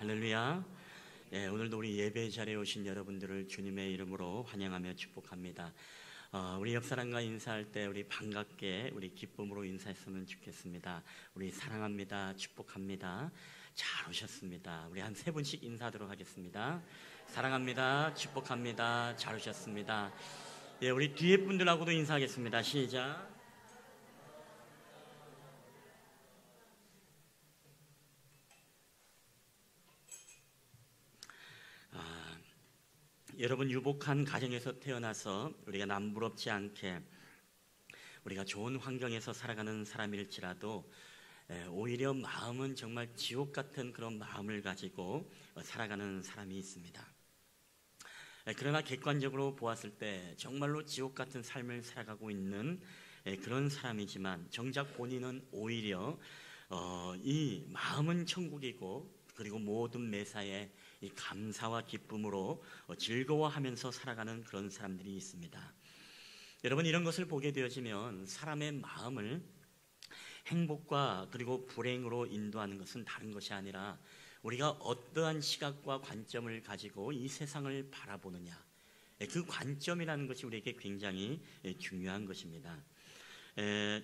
할렐루야. 오늘도 우리 예배 자리에 오신 여러분들을 주님의 이름으로 환영하며 축복합니다. 우리 옆사람과 인사할 때 우리 반갑게 우리 기쁨으로 인사했으면 좋겠습니다. 우리 사랑합니다. 축복합니다. 잘 오셨습니다. 우리 한 3분씩 인사하도록 하겠습니다. 사랑합니다. 축복합니다. 잘 오셨습니다. 우리 뒤에 분들하고도 인사하겠습니다. 시작. 여러분, 유복한 가정에서 태어나서 우리가 남부럽지 않게 우리가 좋은 환경에서 살아가는 사람일지라도 오히려 마음은 정말 지옥 같은 그런 마음을 가지고 살아가는 사람이 있습니다. 그러나 객관적으로 보았을 때 정말로 지옥 같은 삶을 살아가고 있는 그런 사람이지만 정작 본인은 오히려 이 마음은 천국이고 그리고 모든 매사에 이 감사와 기쁨으로 즐거워하면서 살아가는 그런 사람들이 있습니다. 여러분, 이런 것을 보게 되어지면 사람의 마음을 행복과 그리고 불행으로 인도하는 것은 다른 것이 아니라 우리가 어떠한 시각과 관점을 가지고 이 세상을 바라보느냐, 그 관점이라는 것이 우리에게 굉장히 중요한 것입니다.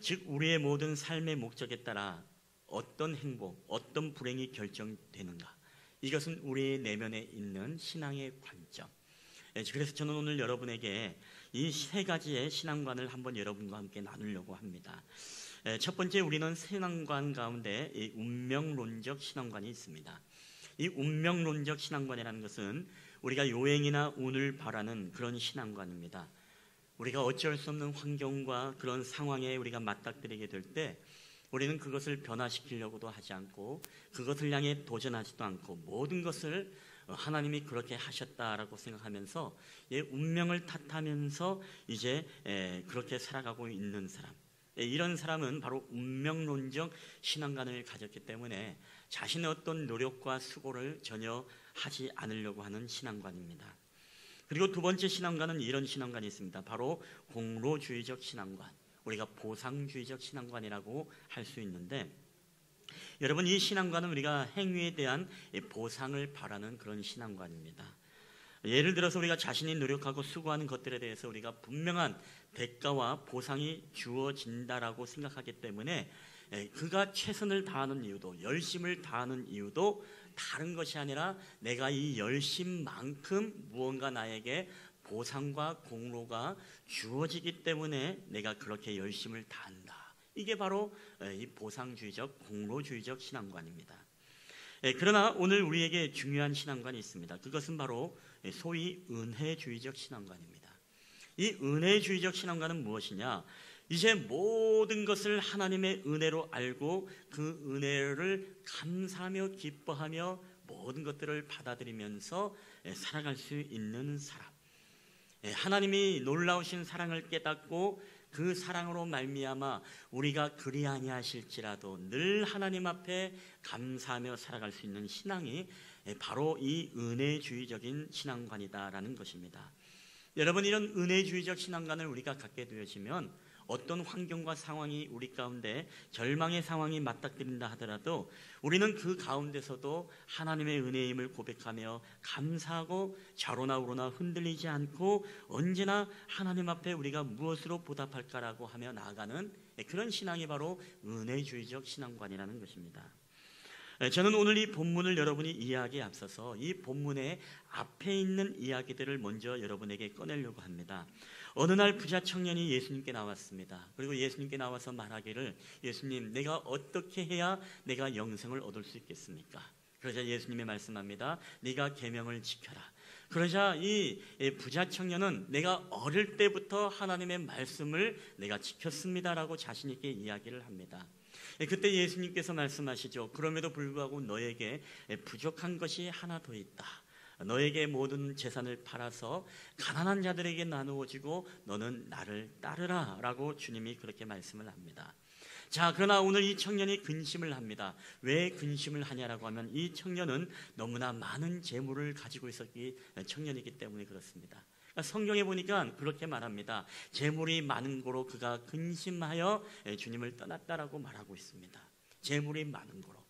즉 우리의 모든 삶의 목적에 따라 어떤 행복, 어떤 불행이 결정되는가, 이것은 우리의 내면에 있는 신앙의 관점. 그래서 저는 오늘 여러분에게 이 3가지의 신앙관을 한번 여러분과 함께 나누려고 합니다. 첫 번째, 우리는 신앙관 가운데 이 운명론적 신앙관이 있습니다. 이 운명론적 신앙관이라는 것은 우리가 요행이나 운을 바라는 그런 신앙관입니다. 우리가 어쩔 수 없는 환경과 그런 상황에 우리가 맞닥뜨리게 될 때 우리는 그것을 변화시키려고도 하지 않고 그것을 향해 도전하지도 않고 모든 것을 하나님이 그렇게 하셨다라고 생각하면서 운명을 탓하면서 이제 그렇게 살아가고 있는 사람, 이런 사람은 바로 운명론적 신앙관을 가졌기 때문에 자신의 어떤 노력과 수고를 전혀 하지 않으려고 하는 신앙관입니다. 그리고 두 번째 신앙관은 이런 신앙관이 있습니다. 바로 공로주의적 신앙관, 우리가 보상주의적 신앙관이라고 할 수 있는데, 여러분, 이 신앙관은 우리가 행위에 대한 보상을 바라는 그런 신앙관입니다. 예를 들어서 우리가 자신이 노력하고 수고하는 것들에 대해서 우리가 분명한 대가와 보상이 주어진다라고 생각하기 때문에 그가 최선을 다하는 이유도, 열심을 다하는 이유도 다른 것이 아니라 내가 이 열심만큼 무언가 나에게 보상과 공로가 주어지기 때문에 내가 그렇게 열심을 다한다. 이게 바로 이 보상주의적, 공로주의적 신앙관입니다. 그러나 오늘 우리에게 중요한 신앙관이 있습니다. 그것은 바로 소위 은혜주의적 신앙관입니다. 이 은혜주의적 신앙관은 무엇이냐? 이제 모든 것을 하나님의 은혜로 알고 그 은혜를 감사하며 기뻐하며 모든 것들을 받아들이면서 살아갈 수 있는 사람, 하나님이 놀라우신 사랑을 깨닫고 그 사랑으로 말미암아 우리가 그리 아니하실지라도 늘 하나님 앞에 감사하며 살아갈 수 있는 신앙이 바로 이 은혜주의적인 신앙관이다라는 것입니다. 여러분, 이런 은혜주의적 신앙관을 우리가 갖게 되어지면 어떤 환경과 상황이 우리 가운데 절망의 상황이 맞닥뜨린다 하더라도 우리는 그 가운데서도 하나님의 은혜임을 고백하며 감사하고 좌로나 우로나 흔들리지 않고 언제나 하나님 앞에 우리가 무엇으로 보답할까라고 하며 나아가는 그런 신앙이 바로 은혜주의적 신앙관이라는 것입니다. 저는 오늘 이 본문을 여러분이 이해하기에 앞서서 이 본문의 앞에 있는 이야기들을 먼저 여러분에게 꺼내려고 합니다. 어느 날 부자 청년이 예수님께 나왔습니다. 그리고 예수님께 나와서 말하기를, 예수님, 내가 어떻게 해야 내가 영생을 얻을 수 있겠습니까? 그러자 예수님이 말씀합니다. 네가 계명을 지켜라. 그러자 이 부자 청년은 내가 어릴 때부터 하나님의 말씀을 내가 지켰습니다라고 자신 있게 이야기를 합니다. 그때 예수님께서 말씀하시죠. 그럼에도 불구하고 너에게 부족한 것이 하나 더 있다. 너에게 모든 재산을 팔아서 가난한 자들에게 나누어 주고 너는 나를 따르라 라고 주님이 그렇게 말씀을 합니다. 자, 그러나 오늘 이 청년이 근심을 합니다. 왜 근심을 하냐라고 하면 이 청년은 너무나 많은 재물을 가지고 있었기 청년이기 때문에 그렇습니다. 성경에 보니까 그렇게 말합니다. 재물이 많은 고로 그가 근심하여 주님을 떠났다라고 말하고 있습니다. 재물이 많은 고로.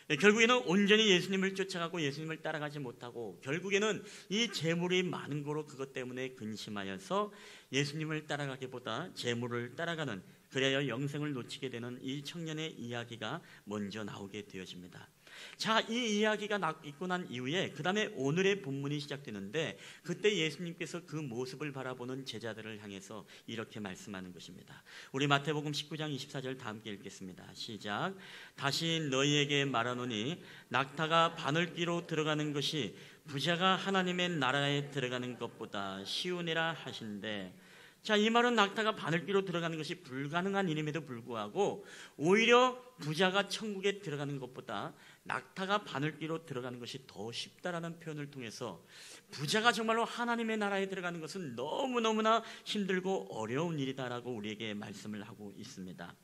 결국에는 온전히 예수님을 쫓아가고 예수님을 따라가지 못하고 결국에는 이 재물이 많은 거로 그것 때문에 근심하여서 예수님을 따라가기보다 재물을 따라가는, 그래야 영생을 놓치게 되는 이 청년의 이야기가 먼저 나오게 되어집니다. 자, 이 이야기가 있고 난 이후에 그 다음에 오늘의 본문이 시작되는데, 그때 예수님께서 그 모습을 바라보는 제자들을 향해서 이렇게 말씀하는 것입니다. 우리 마태복음 19장 24절 다 함께 읽겠습니다. 시작. 다시 너희에게 말하노니 낙타가 바늘귀로 들어가는 것이 부자가 하나님의 나라에 들어가는 것보다 쉬우니라 하신대. 자, 이 말은 낙타가 바늘귀로 들어가는 것이 불가능한 일임에도 불구하고 오히려 부자가 천국에 들어가는 것보다 낙타가 바늘귀로 들어가는 것이 더 쉽다라는 표현을 통해서 부자가 정말로 하나님의 나라에 들어가는 것은 너무너무나 힘들고 어려운 일이다라고 우리에게 말씀을 하고 있습니다.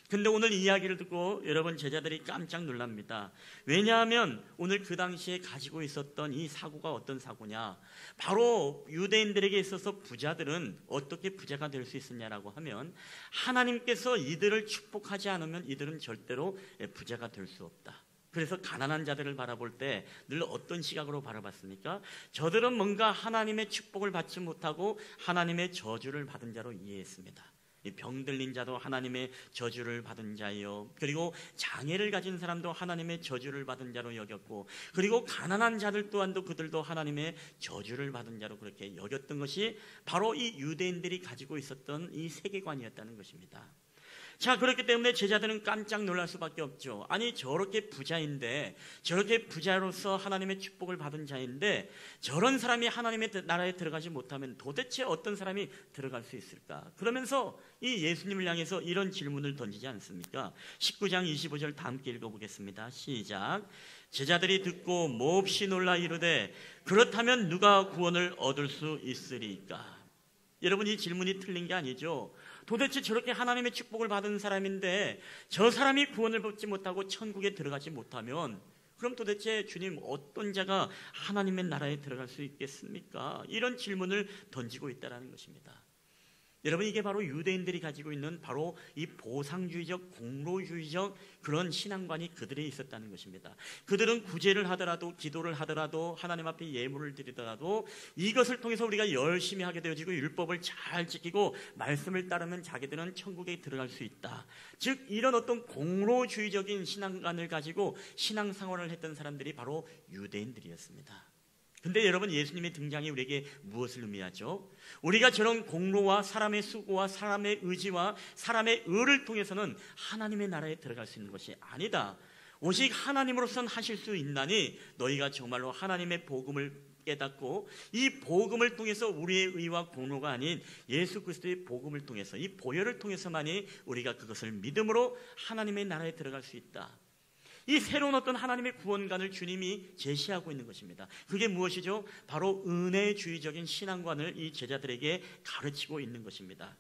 근데 오늘 이야기를 듣고 여러분 제자들이 깜짝 놀랍니다. 왜냐하면 오늘 그 당시에 가지고 있었던 이 사고가 어떤 사고냐, 바로 유대인들에게 있어서 부자들은 어떻게 부자가 될 수 있었냐라고 하면 하나님께서 이들을 축복하지 않으면 이들은 절대로 부자가 될 수 없다. 그래서 가난한 자들을 바라볼 때 늘 어떤 시각으로 바라봤습니까? 저들은 뭔가 하나님의 축복을 받지 못하고 하나님의 저주를 받은 자로 이해했습니다. 병들린 자도 하나님의 저주를 받은 자요, 그리고 장애를 가진 사람도 하나님의 저주를 받은 자로 여겼고, 그리고 가난한 자들 또한도 그들도 하나님의 저주를 받은 자로 그렇게 여겼던 것이 바로 이 유대인들이 가지고 있었던 이 세계관이었다는 것입니다. 자, 그렇기 때문에 제자들은 깜짝 놀랄 수밖에 없죠. 아니, 저렇게 부자인데, 저렇게 부자로서 하나님의 축복을 받은 자인데 저런 사람이 하나님의 나라에 들어가지 못하면 도대체 어떤 사람이 들어갈 수 있을까? 그러면서 이 예수님을 향해서 이런 질문을 던지지 않습니까? 19장 25절 다 함께 읽어보겠습니다. 시작. 제자들이 듣고 몹시 놀라 이르되 그렇다면 누가 구원을 얻을 수 있으리까? 여러분, 이 질문이 틀린 게 아니죠. 도대체 저렇게 하나님의 축복을 받은 사람인데 저 사람이 구원을 받지 못하고 천국에 들어가지 못하면 그럼 도대체 주님, 어떤 자가 하나님의 나라에 들어갈 수 있겠습니까? 이런 질문을 던지고 있다는 것입니다. 여러분, 이게 바로 유대인들이 가지고 있는 바로 이 보상주의적, 공로주의적 그런 신앙관이 그들에 있었다는 것입니다. 그들은 구제를 하더라도, 기도를 하더라도, 하나님 앞에 예물을 드리더라도 이것을 통해서 우리가 열심히 하게 되어지고 율법을 잘 지키고 말씀을 따르면 자기들은 천국에 들어갈 수 있다. 즉, 이런 어떤 공로주의적인 신앙관을 가지고 신앙생활을 했던 사람들이 바로 유대인들이었습니다. 근데 여러분, 예수님의 등장이 우리에게 무엇을 의미하죠? 우리가 저런 공로와 사람의 수고와 사람의 의지와 사람의 의를 통해서는 하나님의 나라에 들어갈 수 있는 것이 아니다. 오직 하나님으로선 하실 수 있나니 너희가 정말로 하나님의 복음을 깨닫고 이 복음을 통해서 우리의 의와 공로가 아닌 예수 그리스도의 복음을 통해서, 이 보혈을 통해서만이 우리가 그것을 믿음으로 하나님의 나라에 들어갈 수 있다. 이 새로운 어떤 하나님의 구원관을 주님이 제시하고 있는 것입니다. 그게 무엇이죠? 바로 은혜주의적인 신앙관을 이 제자들에게 가르치고 있는 것입니다.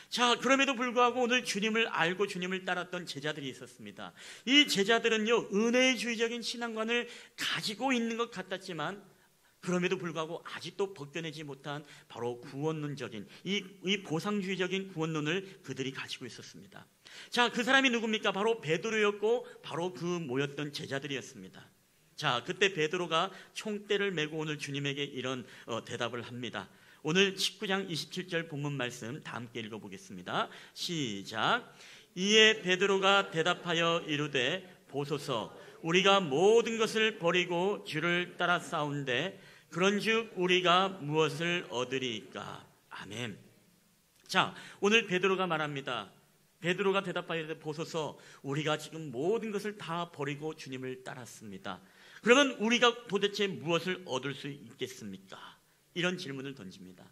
자, 그럼에도 불구하고 오늘 주님을 알고 주님을 따랐던 제자들이 있었습니다. 이 제자들은요, 은혜주의적인 신앙관을 가지고 있는 것 같았지만 그럼에도 불구하고 아직도 벗겨내지 못한 바로 구원론적인 이 보상주의적인 구원론을 그들이 가지고 있었습니다. 자, 그 사람이 누굽니까? 바로 베드로였고 바로 그 모였던 제자들이었습니다. 자, 그때 베드로가 총대를 메고 오늘 주님에게 이런 대답을 합니다. 오늘 19장 27절 본문 말씀 다 함께 읽어보겠습니다. 시작. 이에 베드로가 대답하여 이르되 보소서, 우리가 모든 것을 버리고 주를 따라 싸운데 그런즉 우리가 무엇을 얻으리까? 아멘. 자, 오늘 베드로가 말합니다. 베드로가 대답하여 보소서, 우리가 지금 모든 것을 다 버리고 주님을 따랐습니다. 그러면 우리가 도대체 무엇을 얻을 수 있겠습니까? 이런 질문을 던집니다.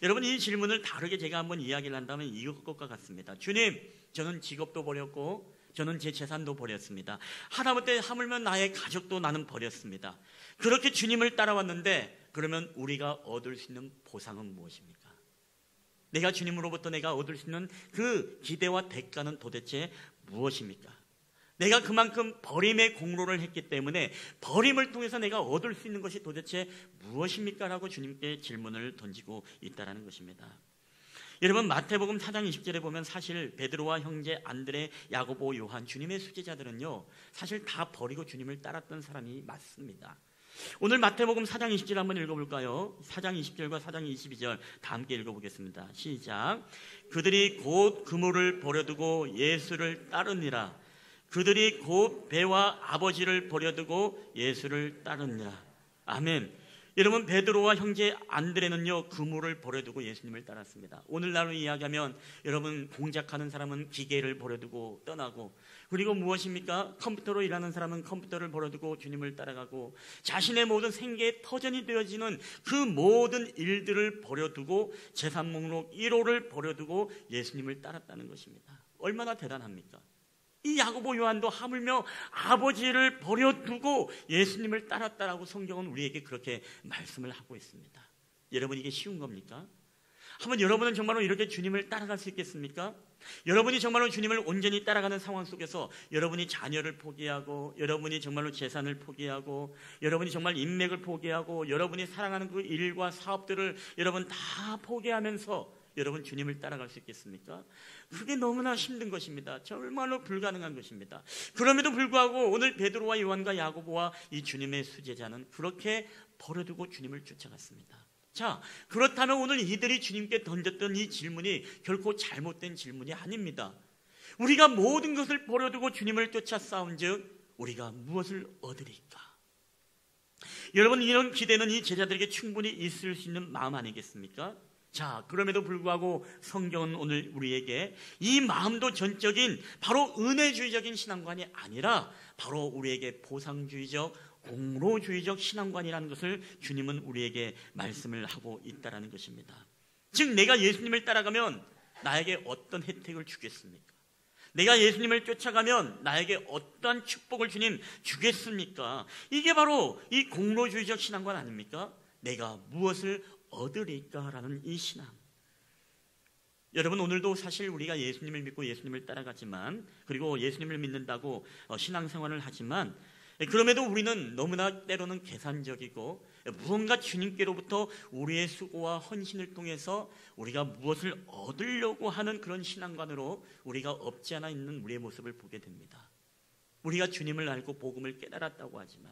여러분, 이 질문을 다르게 제가 한번 이야기를 한다면 이것과 같습니다. 주님, 저는 직업도 버렸고 저는 제 재산도 버렸습니다. 하다못해 하물며 나의 가족도 나는 버렸습니다. 그렇게 주님을 따라왔는데 그러면 우리가 얻을 수 있는 보상은 무엇입니까? 내가 주님으로부터 내가 얻을 수 있는 그 기대와 대가는 도대체 무엇입니까? 내가 그만큼 버림의 공로를 했기 때문에 버림을 통해서 내가 얻을 수 있는 것이 도대체 무엇입니까? 라고 주님께 질문을 던지고 있다는 것입니다. 여러분 마태복음 4장 20절에 보면 사실 베드로와 형제 안드레, 야고보, 요한 주님의 수제자들은요 사실 다 버리고 주님을 따랐던 사람이 맞습니다. 오늘 마태복음 4장 20절 한번 읽어볼까요? 4장 20절과 4장 22절 다 함께 읽어보겠습니다. 시작. 그들이 곧 그물을 버려두고 예수를 따르니라. 그들이 곧 배와 아버지를 버려두고 예수를 따르니라. 아멘. 여러분 베드로와 형제 안드레는요 그물을 버려두고 예수님을 따랐습니다. 오늘날로 이야기하면 여러분 공작하는 사람은 기계를 버려두고 떠나고, 그리고 무엇입니까? 컴퓨터로 일하는 사람은 컴퓨터를 버려두고 주님을 따라가고, 자신의 모든 생계의 터전이 되어지는 그 모든 일들을 버려두고 재산 목록 1호를 버려두고 예수님을 따랐다는 것입니다. 얼마나 대단합니까? 이 야고보 요한도 하물며 아버지를 버려두고 예수님을 따랐다라고 성경은 우리에게 그렇게 말씀을 하고 있습니다. 여러분 이게 쉬운 겁니까? 한번 여러분은 정말로 이렇게 주님을 따라갈 수 있겠습니까? 여러분이 정말로 주님을 온전히 따라가는 상황 속에서 여러분이 자녀를 포기하고, 여러분이 정말로 재산을 포기하고, 여러분이 정말 인맥을 포기하고, 여러분이 사랑하는 그 일과 사업들을 여러분 다 포기하면서 여러분 주님을 따라갈 수 있겠습니까? 그게 너무나 힘든 것입니다. 정말로 불가능한 것입니다. 그럼에도 불구하고 오늘 베드로와 요한과 야고보와 이 주님의 수제자는 그렇게 버려두고 주님을 쫓아갔습니다. 자, 그렇다면 오늘 이들이 주님께 던졌던 이 질문이 결코 잘못된 질문이 아닙니다. 우리가 모든 것을 버려두고 주님을 쫓아 싸운즉 우리가 무엇을 얻으리까? 여러분 이런 기대는 이 제자들에게 충분히 있을 수 있는 마음 아니겠습니까? 자, 그럼에도 불구하고 성경은 오늘 우리에게 이 마음도 전적인 바로 은혜주의적인 신앙관이 아니라 바로 우리에게 보상주의적, 공로주의적 신앙관이라는 것을 주님은 우리에게 말씀을 하고 있다는 것입니다. 즉 내가 예수님을 따라가면 나에게 어떤 혜택을 주겠습니까? 내가 예수님을 쫓아가면 나에게 어떤 축복을 주님 주겠습니까? 이게 바로 이 공로주의적 신앙관 아닙니까? 내가 무엇을 얻으리까라는 이 신앙. 여러분 오늘도 사실 우리가 예수님을 믿고 예수님을 따라가지만, 그리고 예수님을 믿는다고 신앙생활을 하지만, 그럼에도 우리는 너무나 때로는 계산적이고 무언가 주님께로부터 우리의 수고와 헌신을 통해서 우리가 무엇을 얻으려고 하는 그런 신앙관으로 우리가 없지 않아 있는 우리의 모습을 보게 됩니다. 우리가 주님을 알고 복음을 깨달았다고 하지만,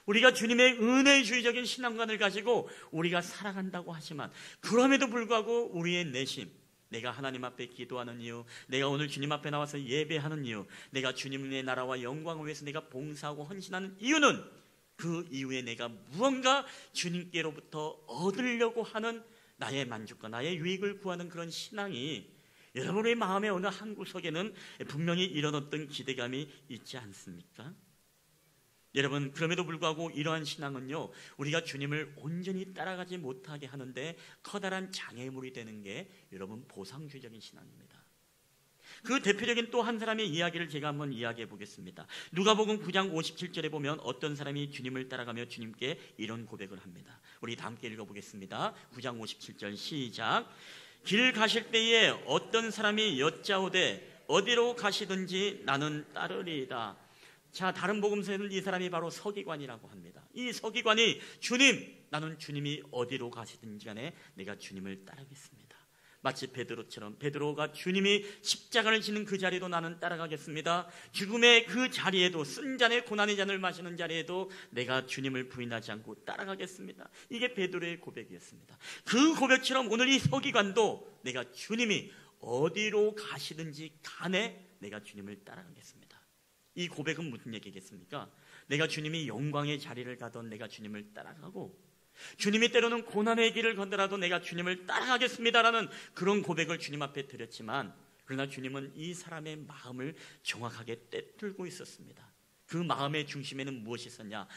우리가 주님의 은혜주의적인 신앙관을 가지고 우리가 살아간다고 하지만, 그럼에도 불구하고 우리의 내심, 내가 하나님 앞에 기도하는 이유, 내가 오늘 주님 앞에 나와서 예배하는 이유, 내가 주님의 나라와 영광을 위해서 내가 봉사하고 헌신하는 이유는 그 이후에 내가 무언가 주님께로부터 얻으려고 하는 나의 만족과 나의 유익을 구하는 그런 신앙이 여러분의 마음의 어느 한 구석에는 분명히 이런 어떤 기대감이 있지 않습니까? 여러분 그럼에도 불구하고 이러한 신앙은요 우리가 주님을 온전히 따라가지 못하게 하는데 커다란 장애물이 되는 게 여러분 보상주의적인 신앙입니다. 그 대표적인 또 한 사람의 이야기를 제가 한번 이야기해 보겠습니다. 누가복음 9장 57절에 보면 어떤 사람이 주님을 따라가며 주님께 이런 고백을 합니다. 우리 다 함께 읽어보겠습니다. 9장 57절 시작. 길 가실 때에 어떤 사람이 여짜오되 어디로 가시든지 나는 따르리이다. 자, 다른 복음서에는 이 사람이 바로 서기관이라고 합니다. 이 서기관이 주님, 나는 주님이 어디로 가시든지 간에 내가 주님을 따르겠습니다. 마치 베드로처럼 베드로가 주님이 십자가를 지는 그 자리도 나는 따라가겠습니다. 죽음의 그 자리에도, 쓴 잔의 고난의 잔을 마시는 자리에도 내가 주님을 부인하지 않고 따라가겠습니다. 이게 베드로의 고백이었습니다. 그 고백처럼 오늘 이 서기관도 내가 주님이 어디로 가시든지 간에 내가 주님을 따라가겠습니다. 이 고백은 무슨 얘기겠습니까? 내가 주님이 영광의 자리를 가던 내가 주님을 따라가고, 주님이 때로는 고난의 길을 건너라도 내가 주님을 따라가겠습니다라는 그런 고백을 주님 앞에 드렸지만, 그러나 주님은 이 사람의 마음을 정확하게 꿰뚫고 있었습니다. 그 마음의 중심에는 무엇이 있었냐?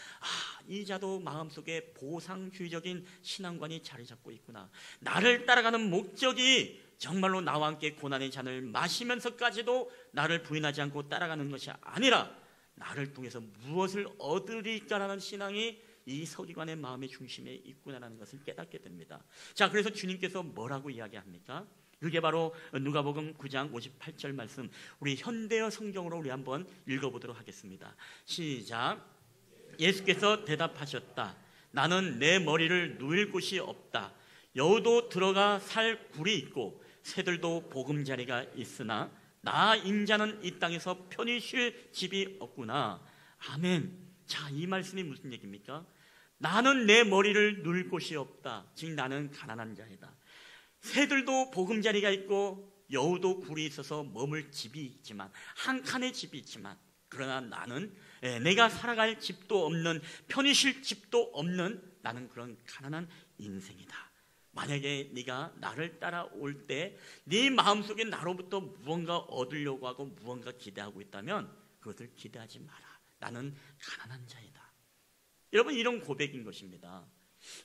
이 자도 마음속에 보상주의적인 신앙관이 자리 잡고 있구나. 나를 따라가는 목적이 정말로 나와 함께 고난의 잔을 마시면서까지도 나를 부인하지 않고 따라가는 것이 아니라 나를 통해서 무엇을 얻으리까라는 신앙이 이 서기관의 마음의 중심에 있구나라는 것을 깨닫게 됩니다. 자, 그래서 주님께서 뭐라고 이야기합니까? 그게 바로 누가복음 9장 58절 말씀, 우리 현대어 성경으로 우리 한번 읽어보도록 하겠습니다. 시작. 예수께서 대답하셨다. 나는 내 머리를 누일 곳이 없다. 여우도 들어가 살 굴이 있고 새들도 보금자리가 있으나 나 인자는 이 땅에서 편히 쉴 집이 없구나. 아멘. 자, 이 말씀이 무슨 얘기입니까? 나는 내 머리를 누를 곳이 없다. 즉 나는 가난한 자이다. 새들도 보금자리가 있고 여우도 굴이 있어서 머물 집이 있지만, 한 칸의 집이 있지만, 그러나 나는 내가 살아갈 집도 없는, 편히 쉴 집도 없는 나는 그런 가난한 인생이다. 만약에 네가 나를 따라올 때 네 마음속에 나로부터 무언가 얻으려고 하고 무언가 기대하고 있다면 그것을 기대하지 마라. 나는 가난한 자이다. 여러분, 이런 고백인 것입니다.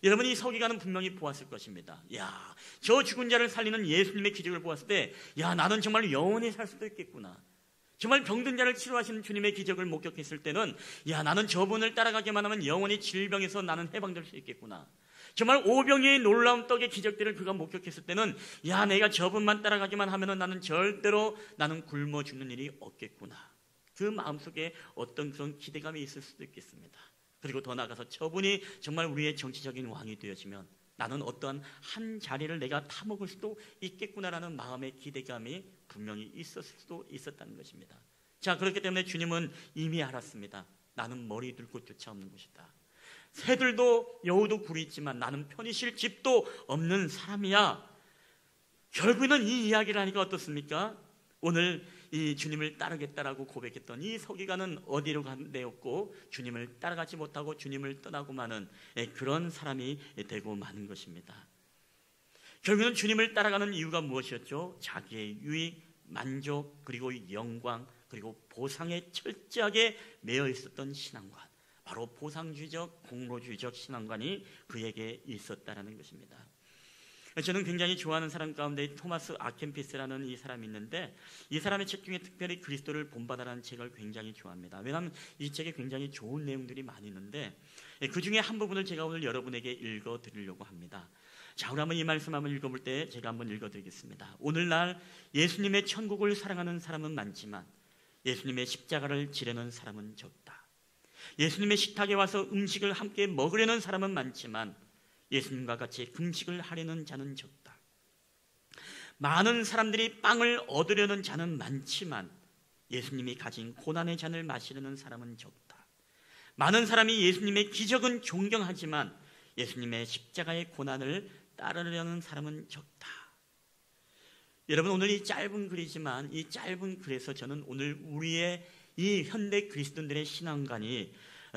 여러분, 이 서기관은 분명히 보았을 것입니다. 야, 저 죽은 자를 살리는 예수님의 기적을 보았을 때, 야, 나는 정말 영원히 살 수도 있겠구나. 정말 병든 자를 치료하시는 주님의 기적을 목격했을 때는, 야, 나는 저분을 따라가기만 하면 영원히 질병에서 나는 해방될 수 있겠구나. 정말 오병이의 놀라운 떡의 기적들을 그가 목격했을 때는, 야, 내가 저분만 따라가기만 하면은 나는 절대로 나는 굶어 죽는 일이 없겠구나. 그 마음속에 어떤 그런 기대감이 있을 수도 있겠습니다. 그리고 더 나아가서 저분이 정말 우리의 정치적인 왕이 되어지면 나는 어떠한 한 자리를 내가 타먹을 수도 있겠구나라는 마음의 기대감이 분명히 있었을 수도 있었다는 것입니다. 자, 그렇기 때문에 주님은 이미 알았습니다. 나는 머리 둘 곳조차 없는 것이다. 새들도 여우도 굴이 있지만 나는 편히 쉴 집도 없는 사람이야. 결국에는 이 이야기를 하니까 어떻습니까? 오늘 이 주님을 따르겠다라고 고백했던 이 서기관은 어디로 간 데였고 주님을 따라가지 못하고 주님을 떠나고 마는 그런 사람이 되고 마는 것입니다. 결국에는 주님을 따라가는 이유가 무엇이었죠? 자기의 유익, 만족, 그리고 영광, 그리고 보상에 철저하게 매여 있었던 신앙관, 바로 보상주의적, 공로주의적 신앙관이 그에게 있었다라는 것입니다. 저는 굉장히 좋아하는 사람 가운데 토마스 아켄피스라는 이 사람이 있는데, 이 사람의 책 중에 특별히 그리스도를 본받아라는 책을 굉장히 좋아합니다. 왜냐하면 이 책에 굉장히 좋은 내용들이 많이 있는데 그 중에 한 부분을 제가 오늘 여러분에게 읽어드리려고 합니다. 자, 우리 한번 이 말씀 한번 읽어볼 때 제가 한번 읽어드리겠습니다. 오늘날 예수님의 천국을 사랑하는 사람은 많지만 예수님의 십자가를 지르는 사람은 적다. 예수님의 식탁에 와서 음식을 함께 먹으려는 사람은 많지만 예수님과 같이 금식을 하려는 자는 적다. 많은 사람들이 빵을 얻으려는 자는 많지만 예수님이 가진 고난의 잔을 마시려는 사람은 적다. 많은 사람이 예수님의 기적은 존경하지만 예수님의 십자가의 고난을 따르려는 사람은 적다. 여러분, 오늘 이 짧은 글이지만 이 짧은 글에서 저는 오늘 우리의 이 현대 그리스도인들의 신앙관이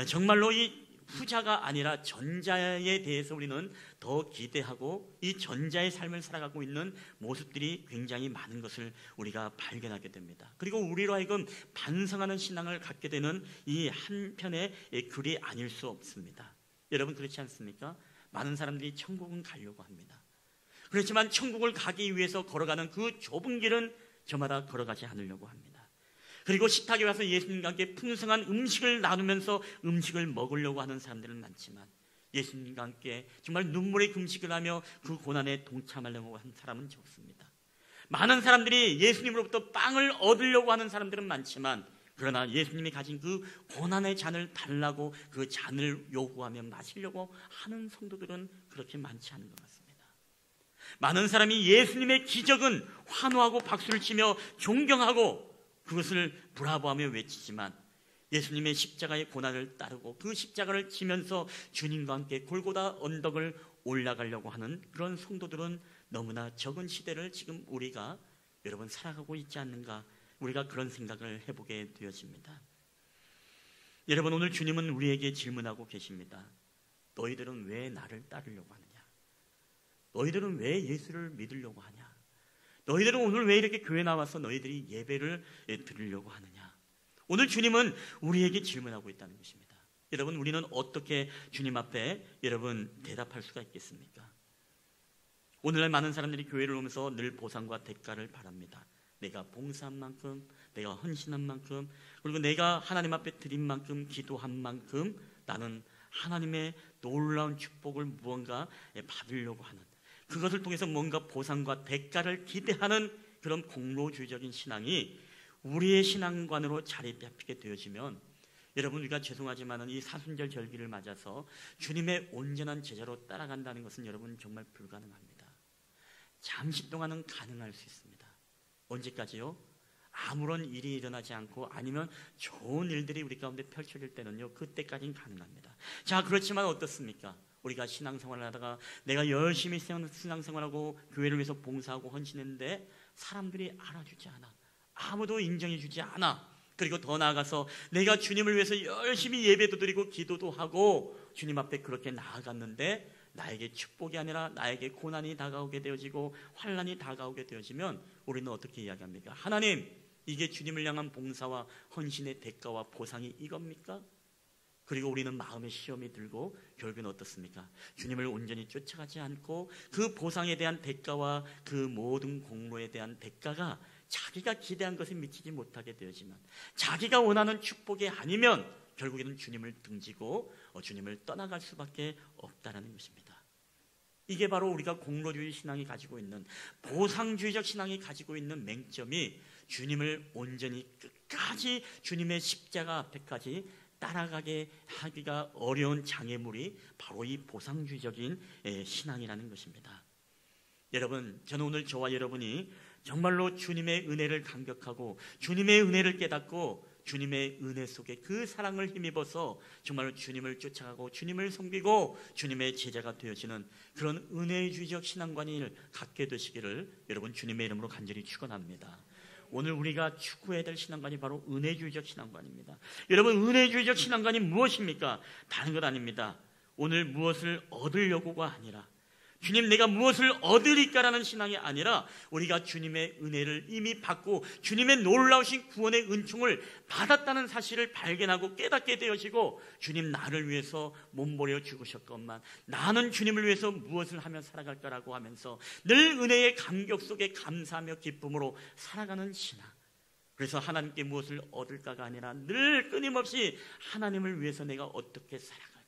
정말로 이 후자가 아니라 전자에 대해서 우리는 더 기대하고 이 전자의 삶을 살아가고 있는 모습들이 굉장히 많은 것을 우리가 발견하게 됩니다. 그리고 우리로 하여금 반성하는 신앙을 갖게 되는 이 한편의 글이 아닐 수 없습니다. 여러분, 그렇지 않습니까? 많은 사람들이 천국은 가려고 합니다. 그렇지만 천국을 가기 위해서 걸어가는 그 좁은 길은 저마다 걸어가지 않으려고 합니다. 그리고 식탁에 와서 예수님과 함께 풍성한 음식을 나누면서 음식을 먹으려고 하는 사람들은 많지만 예수님과 함께 정말 눈물의 금식을 하며 그 고난에 동참하려고 하는 사람은 적습니다. 많은 사람들이 예수님으로부터 빵을 얻으려고 하는 사람들은 많지만 그러나 예수님이 가진 그 고난의 잔을 달라고 그 잔을 요구하며 마시려고 하는 성도들은 그렇게 많지 않은 것 같습니다. 많은 사람이 예수님의 기적은 환호하고 박수를 치며 존경하고 그것을 브라보하며 외치지만 예수님의 십자가의 고난을 따르고 그 십자가를 지면서 주님과 함께 골고다 언덕을 올라가려고 하는 그런 성도들은 너무나 적은 시대를 지금 우리가 여러분 살아가고 있지 않는가, 우리가 그런 생각을 해보게 되어집니다. 여러분, 오늘 주님은 우리에게 질문하고 계십니다. 너희들은 왜 나를 따르려고 하느냐? 너희들은 왜 예수를 믿으려고 하냐? 너희들은 오늘 왜 이렇게 교회 나와서 너희들이 예배를 드리려고 하느냐? 오늘 주님은 우리에게 질문하고 있다는 것입니다. 여러분, 우리는 어떻게 주님 앞에 여러분 대답할 수가 있겠습니까? 오늘날 많은 사람들이 교회를 오면서 늘 보상과 대가를 바랍니다. 내가 봉사한 만큼, 내가 헌신한 만큼, 그리고 내가 하나님 앞에 드린 만큼, 기도한 만큼 나는 하나님의 놀라운 축복을 무언가 받으려고 하는, 그것을 통해서 뭔가 보상과 대가를 기대하는 그런 공로주의적인 신앙이 우리의 신앙관으로 자리 잡히게 되어지면 여러분, 우리가 죄송하지만 이 사순절 절기를 맞아서 주님의 온전한 제자로 따라간다는 것은 여러분 정말 불가능합니다. 잠시 동안은 가능할 수 있습니다. 언제까지요? 아무런 일이 일어나지 않고 아니면 좋은 일들이 우리 가운데 펼쳐질 때는요, 그때까지는 가능합니다. 자, 그렇지만 어떻습니까? 우리가 신앙생활을 하다가 내가 열심히 신앙생활하고 교회를 위해서 봉사하고 헌신했는데 사람들이 알아주지 않아, 아무도 인정해주지 않아. 그리고 더 나아가서 내가 주님을 위해서 열심히 예배도 드리고 기도도 하고 주님 앞에 그렇게 나아갔는데 나에게 축복이 아니라 나에게 고난이 다가오게 되어지고 환난이 다가오게 되어지면 우리는 어떻게 이야기합니까? 하나님, 이게 주님을 향한 봉사와 헌신의 대가와 보상이 이겁니까? 그리고 우리는 마음의 시험이 들고 결국은 어떻습니까? 주님을 온전히 쫓아가지 않고 그 보상에 대한 대가와 그 모든 공로에 대한 대가가 자기가 기대한 것에 미치지 못하게 되어지면, 자기가 원하는 축복이 아니면 결국에는 주님을 등지고 주님을 떠나갈 수밖에 없다는 것입니다. 이게 바로 우리가 공로주의 신앙이 가지고 있는, 보상주의적 신앙이 가지고 있는 맹점이, 주님을 온전히 끝까지 주님의 십자가 앞에까지 따라가게 하기가 어려운 장애물이 바로 이 보상주의적인 신앙이라는 것입니다. 여러분, 저는 오늘 저와 여러분이 정말로 주님의 은혜를 감격하고 주님의 은혜를 깨닫고 주님의 은혜 속에 그 사랑을 힘입어서 정말로 주님을 쫓아가고 주님을 섬기고 주님의 제자가 되어지는 그런 은혜주의적 신앙관을 갖게 되시기를 여러분 주님의 이름으로 간절히 축원합니다. 오늘 우리가 추구해야 될 신앙관이 바로 은혜주의적 신앙관입니다. 여러분, 은혜주의적 신앙관이 무엇입니까? 다른 것 아닙니다. 오늘 무엇을 얻으려고가 아니라, 주님 내가 무엇을 얻으리까라는 신앙이 아니라 우리가 주님의 은혜를 이미 받고 주님의 놀라우신 구원의 은총을 받았다는 사실을 발견하고 깨닫게 되어지고, 주님 나를 위해서 몸버려 죽으셨건만 나는 주님을 위해서 무엇을 하며 살아갈까라고 하면서 늘 은혜의 감격 속에 감사하며 기쁨으로 살아가는 신앙. 그래서 하나님께 무엇을 얻을까가 아니라 늘 끊임없이 하나님을 위해서 내가 어떻게 살아갈까,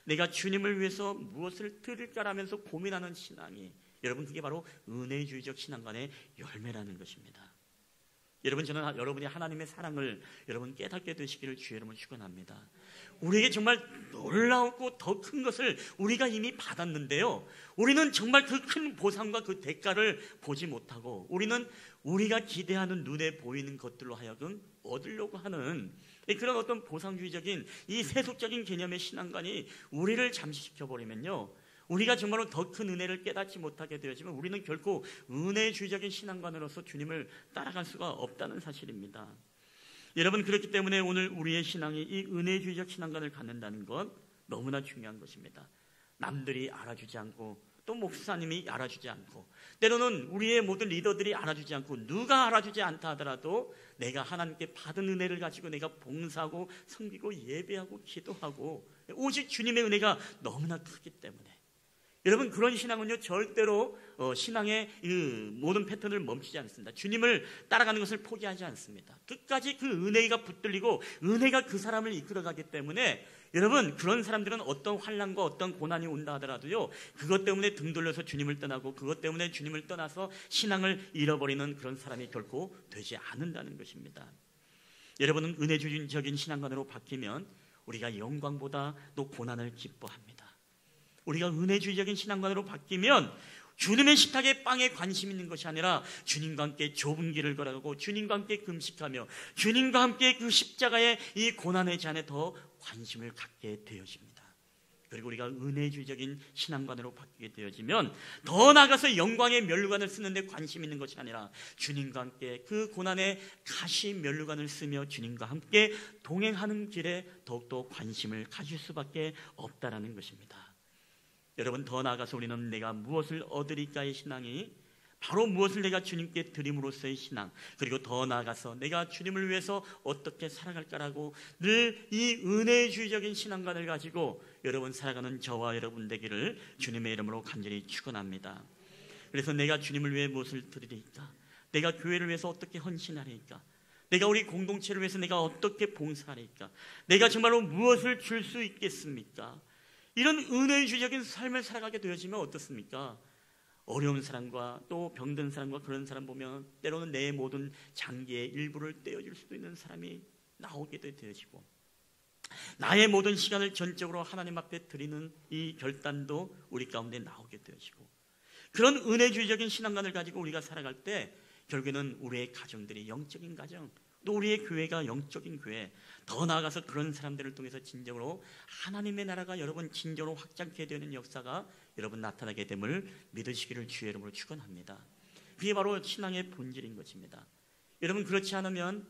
내가 주님을 위해서 무엇을 드릴까라면서 고민하는 신앙이, 여러분 그게 바로 은혜주의적 신앙관의 열매라는 것입니다. 여러분, 저는 여러분이 하나님의 사랑을 여러분 깨닫게 되시기를 주의 이름으로 축원합니다. 우리에게 정말 놀라웠고 더 큰 것을 우리가 이미 받았는데요, 우리는 정말 그 큰 보상과 그 대가를 보지 못하고 우리는 우리가 기대하는 눈에 보이는 것들로 하여금 얻으려고 하는 그런 어떤 보상주의적인 이 세속적인 개념의 신앙관이 우리를 잠식시켜버리면요, 우리가 정말로 더 큰 은혜를 깨닫지 못하게 되어지면 우리는 결코 은혜주의적인 신앙관으로서 주님을 따라갈 수가 없다는 사실입니다. 여러분, 그렇기 때문에 오늘 우리의 신앙이 이 은혜주의적 신앙관을 갖는다는 것 너무나 중요한 것입니다. 남들이 알아주지 않고 또 목사님이 알아주지 않고 때로는 우리의 모든 리더들이 알아주지 않고 누가 알아주지 않다 하더라도 내가 하나님께 받은 은혜를 가지고 내가 봉사하고 섬기고 예배하고 기도하고 오직 주님의 은혜가 너무나 크기 때문에, 여러분 그런 신앙은요 절대로 신앙의 모든 패턴을 멈추지 않습니다. 주님을 따라가는 것을 포기하지 않습니다. 끝까지 그 은혜가 붙들리고 은혜가 그 사람을 이끌어가기 때문에, 여러분 그런 사람들은 어떤 환난과 어떤 고난이 온다 하더라도요 그것 때문에 등 돌려서 주님을 떠나고 그것 때문에 주님을 떠나서 신앙을 잃어버리는 그런 사람이 결코 되지 않는다는 것입니다. 여러분은 은혜주의적인 신앙관으로 바뀌면 우리가 영광보다 또 고난을 기뻐합니다. 우리가 은혜주의적인 신앙관으로 바뀌면 주님의 식탁에 빵에 관심 있는 것이 아니라 주님과 함께 좁은 길을 걸어가고 주님과 함께 금식하며 주님과 함께 그 십자가의 이 고난의 잔에 더 관심을 갖게 되어집니다. 그리고 우리가 은혜주의적인 신앙관으로 바뀌게 되어지면 더 나아가서 영광의 면류관을 쓰는데 관심 있는 것이 아니라 주님과 함께 그 고난의 가시 면류관을 쓰며 주님과 함께 동행하는 길에 더욱더 관심을 가질 수밖에 없다라는 것입니다. 여러분, 더 나아가서 우리는 내가 무엇을 얻으리까의 신앙이 바로 무엇을 내가 주님께 드림으로써의 신앙, 그리고 더 나아가서 내가 주님을 위해서 어떻게 살아갈까라고 늘 이 은혜주의적인 신앙관을 가지고 여러분 살아가는 저와 여러분 되기를 주님의 이름으로 간절히 축원합니다. 그래서 내가 주님을 위해 무엇을 드리리까, 내가 교회를 위해서 어떻게 헌신하리까, 내가 우리 공동체를 위해서 내가 어떻게 봉사하리까, 내가 정말로 무엇을 줄 수 있겠습니까? 이런 은혜주의적인 삶을 살아가게 되어지면 어떻습니까? 어려운 사람과 또 병든 사람과 그런 사람 보면 때로는 내 모든 장기의 일부를 떼어줄 수도 있는 사람이 나오게 되어지고, 나의 모든 시간을 전적으로 하나님 앞에 드리는 이 결단도 우리 가운데 나오게 되어지고, 그런 은혜주의적인 신앙관을 가지고 우리가 살아갈 때 결국에는 우리의 가정들이 영적인 가정, 또 우리의 교회가 영적인 교회, 더 나아가서 그런 사람들을 통해서 진정으로 하나님의 나라가 여러분 진정으로 확장케 되는 역사가 여러분 나타나게 됨을 믿으시기를 주의 이름으로 축원합니다. 그게 바로 신앙의 본질인 것입니다. 여러분, 그렇지 않으면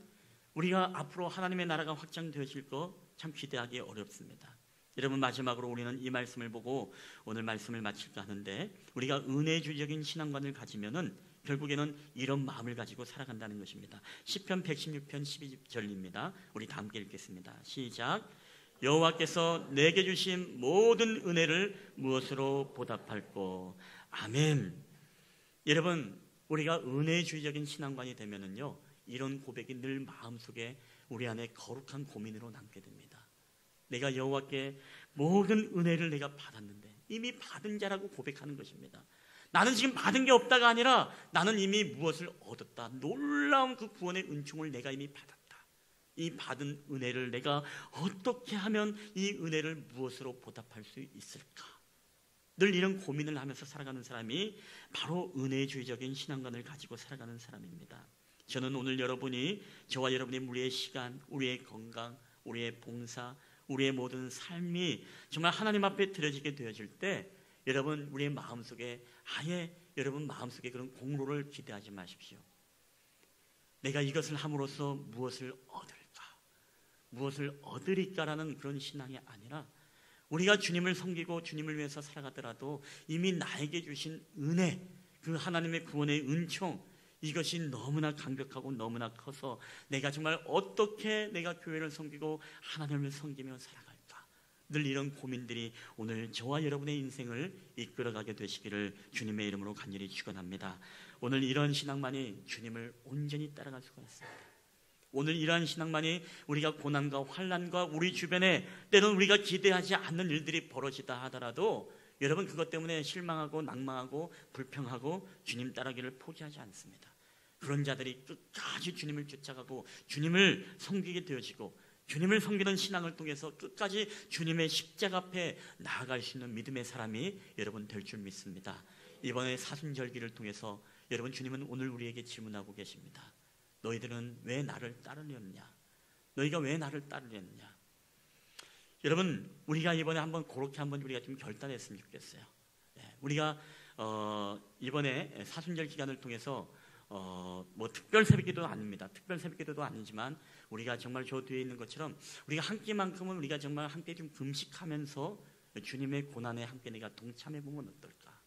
우리가 앞으로 하나님의 나라가 확장되어질 거 참 기대하기 어렵습니다. 여러분, 마지막으로 우리는 이 말씀을 보고 오늘 말씀을 마칠까 하는데, 우리가 은혜주의적인 신앙관을 가지면은 결국에는 이런 마음을 가지고 살아간다는 것입니다. 시편 116편 12절입니다. 우리 다 함께 읽겠습니다. 시작. 여호와께서 내게 주신 모든 은혜를 무엇으로 보답할꼬. 아멘. 여러분, 우리가 은혜주의적인 신앙관이 되면은요, 이런 고백이 늘 마음속에 우리 안에 거룩한 고민으로 남게 됩니다. 내가 여호와께 모든 은혜를 내가 받았는데, 이미 받은 자라고 고백하는 것입니다. 나는 지금 받은 게 없다가 아니라 나는 이미 무엇을 얻었다. 놀라운 그 구원의 은총을 내가 이미 받았다. 이 받은 은혜를 내가 어떻게 하면 이 은혜를 무엇으로 보답할 수 있을까? 늘 이런 고민을 하면서 살아가는 사람이 바로 은혜주의적인 신앙관을 가지고 살아가는 사람입니다. 저는 오늘 여러분이, 저와 여러분의 우리의 시간, 우리의 건강, 우리의 봉사, 우리의 모든 삶이 정말 하나님 앞에 드려지게 되어질 때, 여러분, 우리의 마음속에 아예 여러분 마음속에 그런 공로를 기대하지 마십시오. 내가 이것을 함으로써 무엇을 얻을까, 무엇을 얻으리까라는 그런 신앙이 아니라, 우리가 주님을 섬기고 주님을 위해서 살아가더라도 이미 나에게 주신 은혜, 그 하나님의 구원의 은총, 이것이 너무나 강력하고 너무나 커서 내가 정말 어떻게 내가 교회를 섬기고 하나님을 섬기며 살아갈까, 늘 이런 고민들이 오늘 저와 여러분의 인생을 이끌어가게 되시기를 주님의 이름으로 간절히 축원합니다. 오늘 이런 신앙만이 주님을 온전히 따라갈 수가 있습니다. 오늘 이러한 신앙만이 우리가 고난과 환난과 우리 주변에 때로는 우리가 기대하지 않는 일들이 벌어지다 하더라도 여러분, 그것 때문에 실망하고 낭망하고 불평하고 주님 따르기를 포기하지 않습니다. 그런 자들이 끝까지 주님을 쫓아가고 주님을 섬기게 되어지고, 주님을 섬기는 신앙을 통해서 끝까지 주님의 십자가 앞에 나아갈 수 있는 믿음의 사람이 여러분 될 줄 믿습니다. 이번에 사순절기를 통해서 여러분, 주님은 오늘 우리에게 질문하고 계십니다. 너희들은 왜 나를 따르려느냐? 너희가 왜 나를 따르려느냐? 여러분, 우리가 이번에 한번 그렇게 한번 우리가 좀 결단했으면 좋겠어요. 우리가 이번에 사순절 기간을 통해서 뭐 특별 새벽기도도 아닙니다. 특별 새벽기도도 아니지만 우리가 정말 저 뒤에 있는 것처럼 우리가 한 끼만큼은 우리가 정말 함께 좀 금식하면서 주님의 고난에 함께 내가 동참해 보면 어떨까?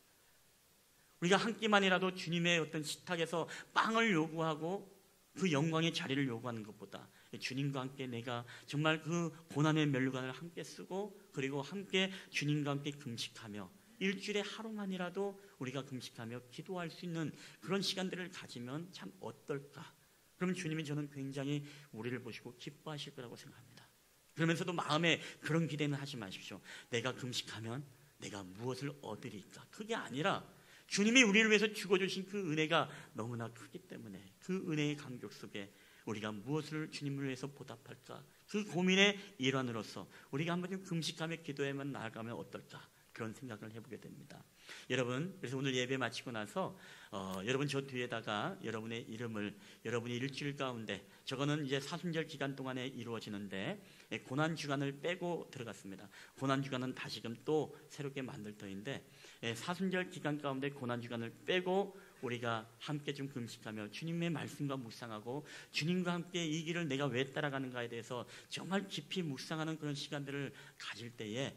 우리가 한 끼만이라도 주님의 어떤 식탁에서 빵을 요구하고 그 영광의 자리를 요구하는 것보다 주님과 함께 내가 정말 그 고난의 면류관을 함께 쓰고, 그리고 함께 주님과 함께 금식하며 일주일에 하루만이라도 우리가 금식하며 기도할 수 있는 그런 시간들을 가지면 참 어떨까? 그러면 주님이 저는 굉장히 우리를 보시고 기뻐하실 거라고 생각합니다. 그러면서도 마음에 그런 기대는 하지 마십시오. 내가 금식하면 내가 무엇을 얻으리까? 그게 아니라 주님이 우리를 위해서 죽어주신 그 은혜가 너무나 크기 때문에 그 은혜의 간격 속에 우리가 무엇을 주님을 위해서 보답할까? 그 고민의 일환으로서 우리가 한번 좀 금식하며 기도해만 나아가면 어떨까? 그런 생각을 해보게 됩니다. 여러분, 그래서 오늘 예배 마치고 나서 여러분 저 뒤에다가 여러분의 이름을, 여러분이 일주일 가운데, 저거는 이제 사순절 기간 동안에 이루어지는데 고난주간을 빼고 들어갔습니다. 고난주간은 다시금 또 새롭게 만들 터인데, 사순절 기간 가운데 고난주간을 빼고 우리가 함께 좀 금식하며 주님의 말씀과 묵상하고 주님과 함께 이 길을 내가 왜 따라가는가에 대해서 정말 깊이 묵상하는 그런 시간들을 가질 때에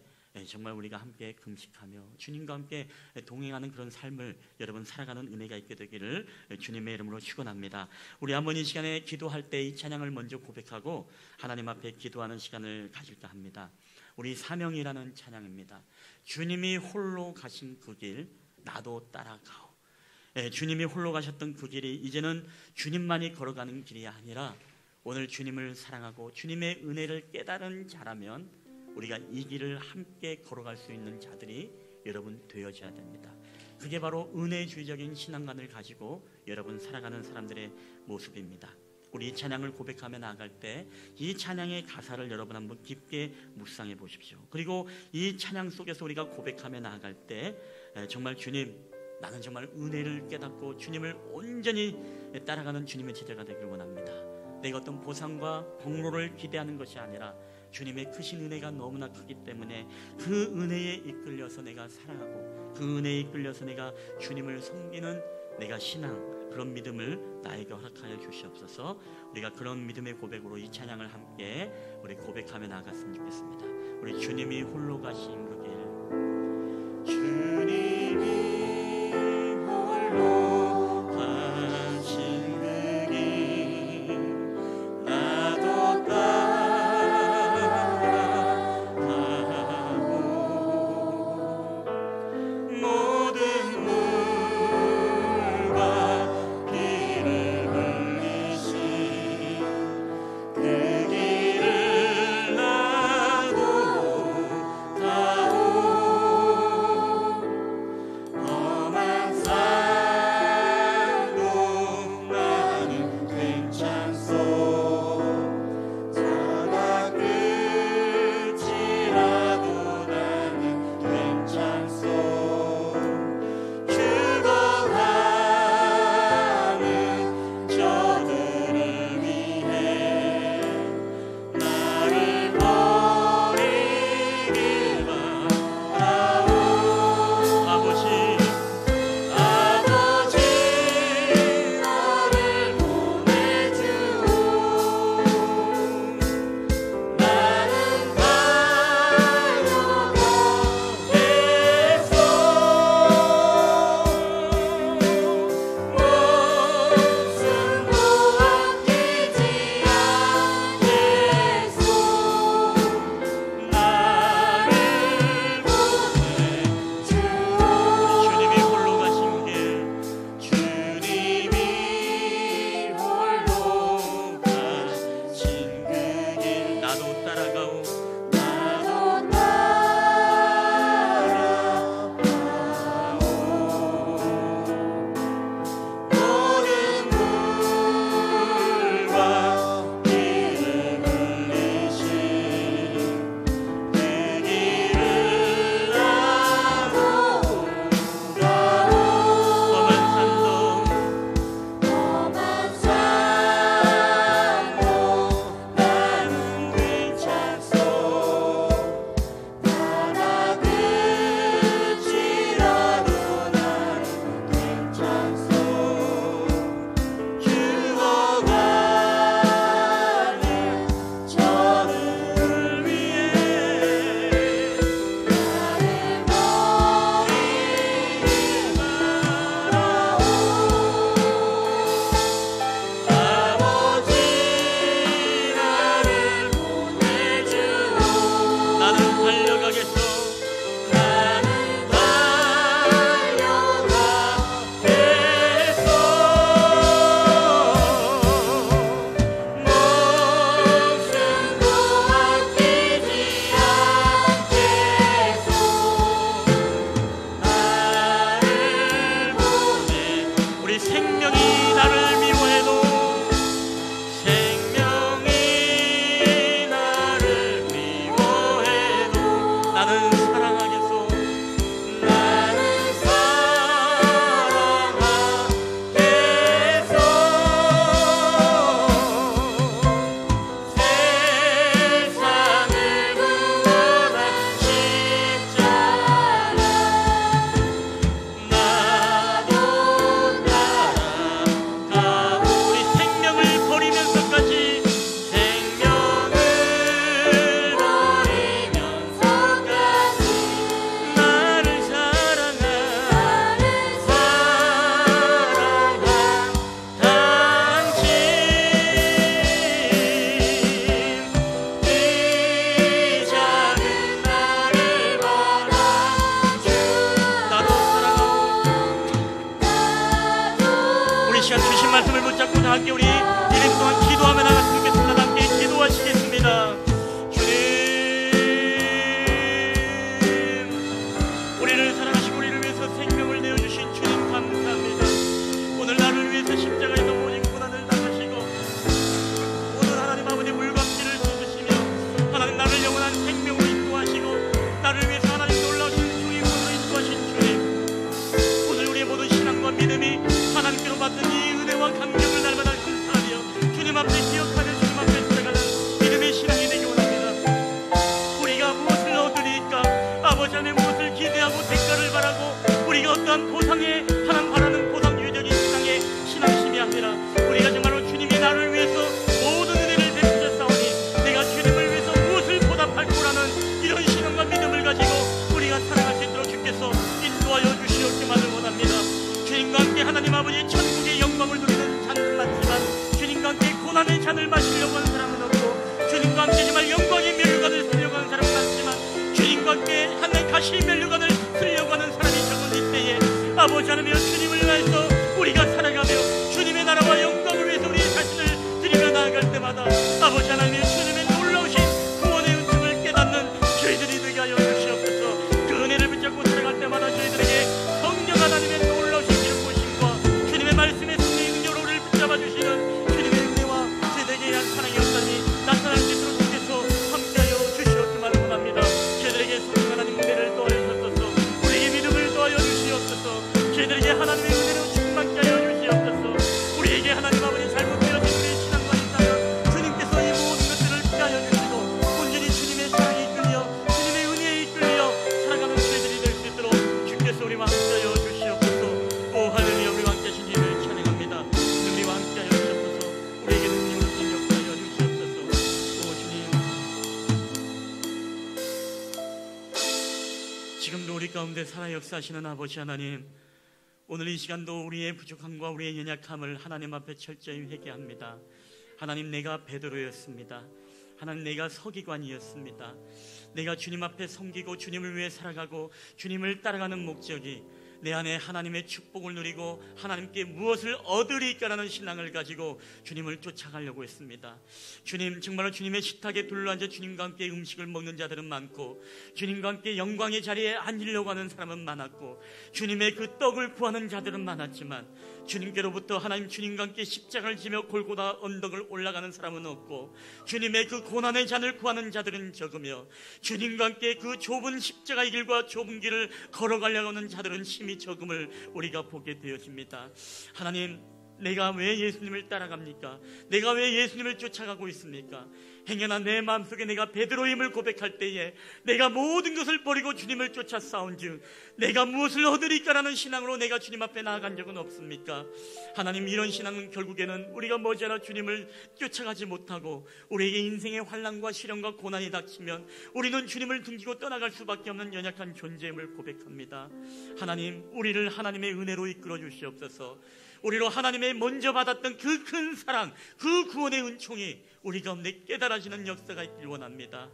정말 우리가 함께 금식하며 주님과 함께 동행하는 그런 삶을 여러분 살아가는 은혜가 있게 되기를 주님의 이름으로 축원합니다. 우리 한번 이 시간에 기도할 때 이 찬양을 먼저 고백하고 하나님 앞에 기도하는 시간을 가질까 합니다. 우리 사명이라는 찬양입니다. 주님이 홀로 가신 그 길 나도 따라가오. 주님이 홀로 가셨던 그 길이 이제는 주님만이 걸어가는 길이 아니라 오늘 주님을 사랑하고 주님의 은혜를 깨달은 자라면 우리가 이 길을 함께 걸어갈 수 있는 자들이 여러분 되어져야 됩니다. 그게 바로 은혜주의적인 신앙관을 가지고 여러분 살아가는 사람들의 모습입니다. 우리 이 찬양을 고백하며 나아갈 때 이 찬양의 가사를 여러분 한번 깊게 묵상해 보십시오. 그리고 이 찬양 속에서 우리가 고백하며 나아갈 때 정말 주님, 나는 정말 은혜를 깨닫고 주님을 온전히 따라가는 주님의 제자가 되길 원합니다. 내가 어떤 보상과 복로를 기대하는 것이 아니라 주님의 크신 은혜가 너무나 크기 때문에 그 은혜에 이끌려서 내가 살아가고 그 은혜에 이끌려서 내가 주님을 섬기는 내가 신앙, 그런 믿음을 나에게 허락하여 주시옵소서. 우리가 그런 믿음의 고백으로 이 찬양을 함께 우리 고백하며 나아갔으면 좋겠습니다. 우리 주님이 홀로 가신 그 길, 주님이 홀로 가신 그 길, 나도 따라가고 모든 물과 피를 흘리신 그 길을 나도 가오. 험한 산도 나는 괜찮소. 자가 끝이라도 나는 괜찮소. 죽어가는 저들을 위해 나를 버리길 바라오. 아버지 나를 보내주오. 나는 달려가겠소. 목숨도 아끼지 않겠소. 나를 보내주오. 주님이 홀로 가신 길, 주님이 홀로 가신 그 길, 나도 따라가오. 나도 따라가오. 모든 물과 피를 흘리신 그 길을 나도 가오. 험한 산도 나는 괜찮소. 바다 끝이라도 나는 괜찮소. 죽어가는 저들을 위해 나를 버리길 바라오. 아버지 나를 보내주오. 나는 달려가겠소. 나는 달려가겠소. 목숨도 아끼지 않겠소. 나를 보내. 우리 생명이 나를 미워해도, 생명이 나를 미워해도 나는 사랑하겠소. 나는 사랑하겠소. 세상을 구원한 십자가 나도 따라가고. 우리 생명을 버리면서까지, 생명을 버리면서까지 나를 사랑한 당신, 이 작은 나를 바라주. 나도 사랑하고. 우리 시간 주신 말씀을 붙잡고 다 함께 우리 1분 동안 기도하며 나갔으면 좋겠습니다. 함께 기도하시겠습니다. 주님, 우리를 사랑하시고 우리를 위해서 생명을 내어주신 주님 감사합니다. 오늘 나를 위해서 십자가에서 모진 고난을 당하시고 오늘 하나님 아버지 물과 피를 쏟으시며 하나님 나를 영원한 생명으로 인도하시고 나를 위해서 하나님 놀라우신 주의 권으로 인도하신 주님, 오늘 우리의 모든 아버지 하나님, 주님을 위해서 우리가 살아가며 주님의 나라와 영광을 위해서 우리 자신을 드리며 나아갈 때마다 아버지 하나님, 주님의 놀라우신 구원의 은총을 깨닫는 저희들이 되게 하여 주시옵소서. 그 은혜를 붙잡고 살아갈 때마다 저희들에게 성령 하나님의 놀라우신 기름 부으심과 주님의 말씀의 승리의 능력으로 우리를 붙잡아 주시는 주님의 은혜와 저희들에게 대한 사랑의 역사니 나타날 수 있도록 주께서 함께하여 주시옵기만 원합니다. 저희들에게 성령 하나님 은혜를 더하여 주옵소서. 우리에게 믿음을 더하여 주시옵소서. 저희들에게 하나님의 은혜로 충만케 하여 주시옵소서. 우리에게 하나님 아버지 잘못되어진 우리의 신앙과 인상을 주님께서 이 모든 것들을 피하여 주시고 온전히 주님의 사랑에 이끌려 주님의 은혜에 이끌려 살아가는 저희들이 될 수 있도록 주께서 우리와 함께하여 주시옵소서. 오 할렐루야. 우리와 함께하신 주님을 찬양합니다. 우리와 함께하여 주시옵소서. 우리에게 능력을 역사하여 주시옵소서. 오 주님, 지금도 우리 가운데 살아 역사하시는 아버지 하나님, 오늘 이 시간도 우리의 부족함과 우리의 연약함을 하나님 앞에 철저히 회개합니다. 하나님, 내가 베드로였습니다. 하나님, 내가 서기관이었습니다. 내가 주님 앞에 섬기고 주님을 위해 살아가고 주님을 따라가는 목적이 내 안에 하나님의 축복을 누리고 하나님께 무엇을 얻으리까라는 신앙을 가지고 주님을 쫓아가려고 했습니다. 주님, 정말로 주님의 식탁에 둘러앉아 주님과 함께 음식을 먹는 자들은 많고 주님과 함께 영광의 자리에 앉으려고 하는 사람은 많았고 주님의 그 떡을 구하는 자들은 많았지만 주님께로부터 하나님 주님과 함께 십자가를 지며 골고다 언덕을 올라가는 사람은 없고 주님의 그 고난의 잔을 구하는 자들은 적으며 주님과 함께 그 좁은 십자가의 길과 좁은 길을 걸어가려고 하는 자들은 심히 적음을 우리가 보게 되어집니다. 하나님, 내가 왜 예수님을 따라갑니까? 내가 왜 예수님을 쫓아가고 있습니까? 행여나 내 마음속에 내가 베드로임을 고백할 때에 내가 모든 것을 버리고 주님을 쫓아 싸운즉 내가 무엇을 얻으리까라는 신앙으로 내가 주님 앞에 나아간 적은 없습니까? 하나님, 이런 신앙은 결국에는 우리가 머지않아 주님을 쫓아가지 못하고 우리에게 인생의 환난과 시련과 고난이 닥치면 우리는 주님을 등지고 떠나갈 수밖에 없는 연약한 존재임을 고백합니다. 하나님, 우리를 하나님의 은혜로 이끌어 주시옵소서. 우리로 하나님의 먼저 받았던 그 큰 사랑, 그 구원의 은총이 우리 가운데 깨달아지는 역사가 있길 원합니다.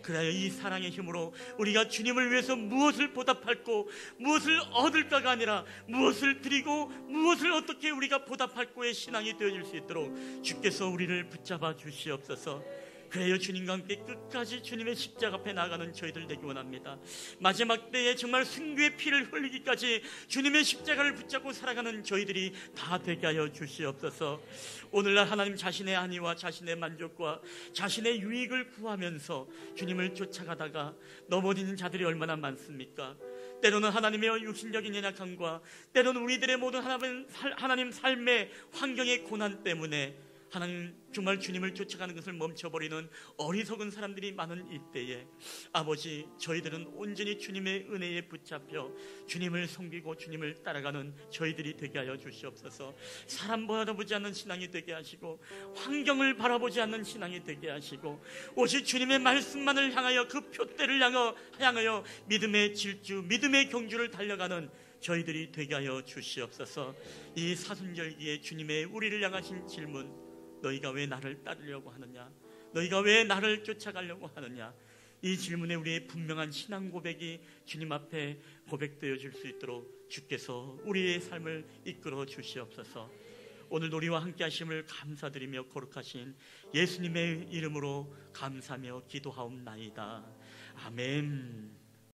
그래야 이 사랑의 힘으로 우리가 주님을 위해서 무엇을 보답할고 무엇을 얻을까가 아니라 무엇을 드리고 무엇을 어떻게 우리가 보답할고의 신앙이 되어질 수 있도록 주께서 우리를 붙잡아 주시옵소서. 그래요, 주님과 함께 끝까지 주님의 십자가 앞에 나아가는 저희들 되기 원합니다. 마지막 때에 정말 승리의 피를 흘리기까지 주님의 십자가를 붙잡고 살아가는 저희들이 다 되게 하여 주시옵소서. 오늘날 하나님, 자신의 안위와 자신의 만족과 자신의 유익을 구하면서 주님을 쫓아가다가 넘어지는 자들이 얼마나 많습니까? 때로는 하나님의 육신적인 연약함과 때로는 우리들의 모든 하나님 삶의 환경의 고난 때문에 하나님, 정말 주님을 쫓아가는 것을 멈춰버리는 어리석은 사람들이 많은 이때에 아버지, 저희들은 온전히 주님의 은혜에 붙잡혀 주님을 섬기고 주님을 따라가는 저희들이 되게 하여 주시옵소서. 사람 바라보지 않는 신앙이 되게 하시고 환경을 바라보지 않는 신앙이 되게 하시고 오직 주님의 말씀만을 향하여 그 표대를 향하여 믿음의 질주, 믿음의 경주를 달려가는 저희들이 되게 하여 주시옵소서. 이 사순절기에 주님의 우리를 향하신 질문, 너희가 왜 나를 따르려고 하느냐? 너희가 왜 나를 쫓아가려고 하느냐? 이 질문에 우리의 분명한 신앙 고백이 주님 앞에 고백되어 줄 수 있도록 주께서 우리의 삶을 이끌어 주시옵소서. 오늘 우리와 함께 하심을 감사드리며 거룩하신 예수님의 이름으로 감사하며 기도하옵나이다. 아멘.